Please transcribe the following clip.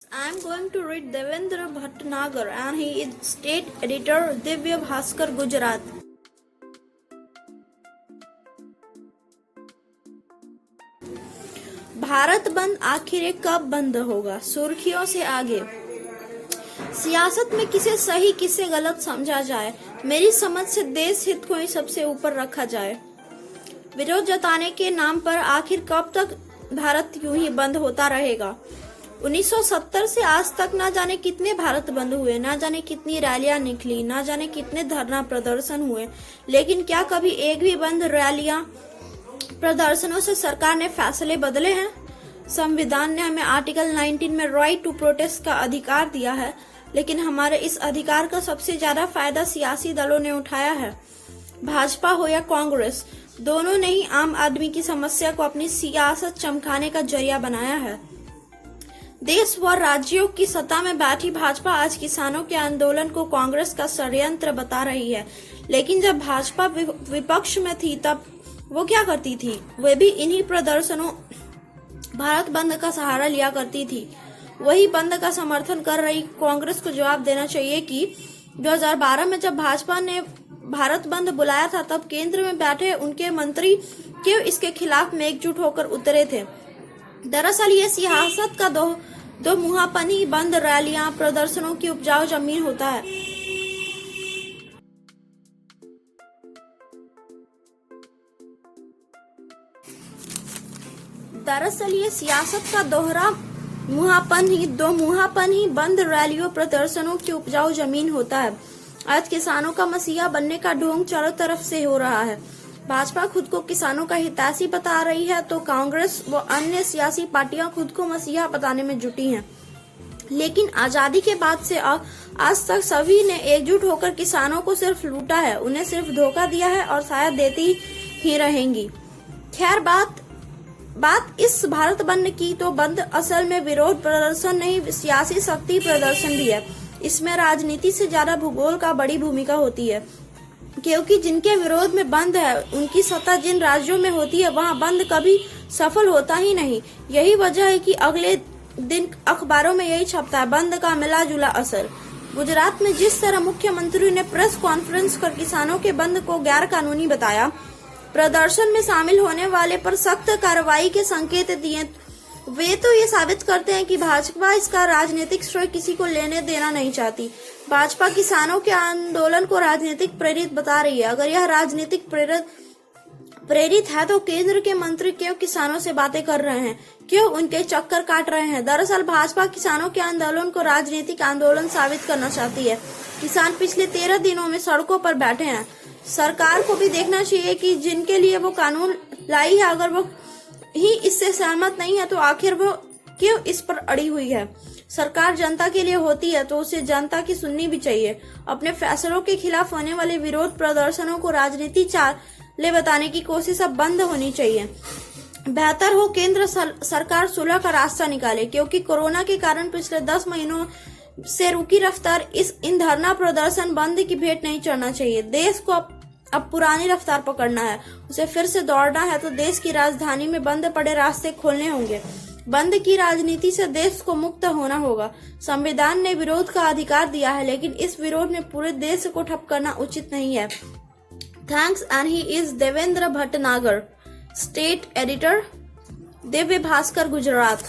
I am going to read Devendra Bhatnagar and he is state editor Divya Bhaskar Gujarat. Bharat बंद आखिर कब बंद होगा? सुर्खियों से आगे। सियासत में किसे सही किसे गलत समझा जाए, मेरी समझ से देश हित को ही सबसे ऊपर रखा जाए। विरोध जताने के नाम पर आखिर कब तक भारत यूं ही बंद होता रहेगा? 1970 से आज तक ना जाने कितने भारत बंद हुए, ना जाने कितनी रैलियां निकली, ना जाने कितने धरना प्रदर्शन हुए, लेकिन क्या कभी एक भी बंद रैलियां प्रदर्शनों से सरकार ने फैसले बदले हैं? संविधान ने हमें आर्टिकल 19 में राइट टू प्रोटेस्ट का अधिकार दिया है, लेकिन हमारे इस अधिकार का सबसे ज्यादा फायदा सियासी दलों ने उठाया है। भाजपा हो या कांग्रेस, दोनों ने ही आम आदमी की समस्या को अपनी सियासत चमकाने का जरिया बनाया है। देश व राज्यों की सत्ता में बैठी भाजपा आज किसानों के आंदोलन को कांग्रेस का षड्यंत्र बता रही है, लेकिन जब भाजपा विपक्ष में थी तब वो क्या करती थी? वे भी इन्हीं प्रदर्शनों, भारत बंद का सहारा लिया करती थी। वही बंद का समर्थन कर रही कांग्रेस को जवाब देना चाहिए कि 2012 में जब भाजपा ने भारत बंद बुलाया था तब केंद्र में बैठे उनके मंत्री क्यों इसके खिलाफ में एकजुट होकर उतरे थे? दरअसल ये सियासत का दो मुहापन ही बंद रैलियां प्रदर्शनों की उपजाऊ जमीन होता है। दरअसल ये सियासत का दो मुहापन ही बंद रैलियों प्रदर्शनों की उपजाऊ जमीन होता है। आज किसानों का मसीहा बनने का ढोंग चारों तरफ से हो रहा है। भाजपा खुद को किसानों का हितैषी बता रही है तो कांग्रेस व अन्य सियासी पार्टियां खुद को मसीहा बताने में जुटी हैं। लेकिन आजादी के बाद से आज तक सभी ने एकजुट होकर किसानों को सिर्फ लूटा है, उन्हें सिर्फ धोखा दिया है और शायद देती ही रहेंगी। खैर, बात इस भारत बंद की तो बंद असल में विरोध प्रदर्शन नहीं, सियासी शक्ति प्रदर्शन भी है। इसमें राजनीति से ज्यादा भूगोल का बड़ी भूमिका होती है, क्योंकि जिनके विरोध में बंद है उनकी सत्ता जिन राज्यों में होती है वहां बंद कभी सफल होता ही नहीं। यही वजह है कि अगले दिन अखबारों में यही छपता है, बंद का मिला जुला असर। गुजरात में जिस तरह मुख्यमंत्री ने प्रेस कॉन्फ्रेंस कर किसानों के बंद को गैर कानूनी बताया, प्रदर्शन में शामिल होने वाले पर सख्त कार्रवाई के संकेत दिए, वे तो ये साबित करते हैं कि भाजपा इसका राजनीतिक श्रेय किसी को लेने देना नहीं चाहती। भाजपा किसानों के आंदोलन को राजनीतिक प्रेरित बता रही है। अगर यह राजनीतिक प्रेरित है तो केंद्र के मंत्री क्यों किसानों से बातें कर रहे हैं, क्यों उनके चक्कर काट रहे हैं? दरअसल भाजपा किसानों के आंदोलन को राजनीतिक आंदोलन साबित करना चाहती है। किसान पिछले 13 दिनों में सड़कों पर बैठे हैं। सरकार को भी देखना चाहिए कि जिनके लिए वो कानून लाई है, अगर वो ही इससे सहमत नहीं है तो आखिर वो क्यों इस पर अड़ी हुई है? सरकार जनता के लिए होती है तो उसे जनता की सुननी भी चाहिए। अपने फैसलों के खिलाफ होने वाले विरोध प्रदर्शनों को राजनीति चाले बताने की कोशिश अब बंद होनी चाहिए। बेहतर हो केंद्र सरकार सुलह का रास्ता निकाले, क्योंकि कोरोना के कारण पिछले 10 महीनों से रुकी रफ्तार इन धरना प्रदर्शन बंद की भेंट नहीं चढ़ना चाहिए। देश को अब पुरानी रफ्तार पकड़ना है, उसे फिर से दौड़ना है तो देश की राजधानी में बंद पड़े रास्ते खोलने होंगे। बंद की राजनीति से देश को मुक्त होना होगा। संविधान ने विरोध का अधिकार दिया है, लेकिन इस विरोध में पूरे देश को ठप करना उचित नहीं है। Thanks and he is Devendra Bhatnagar, state editor, Divya Bhaskar, Gujarat.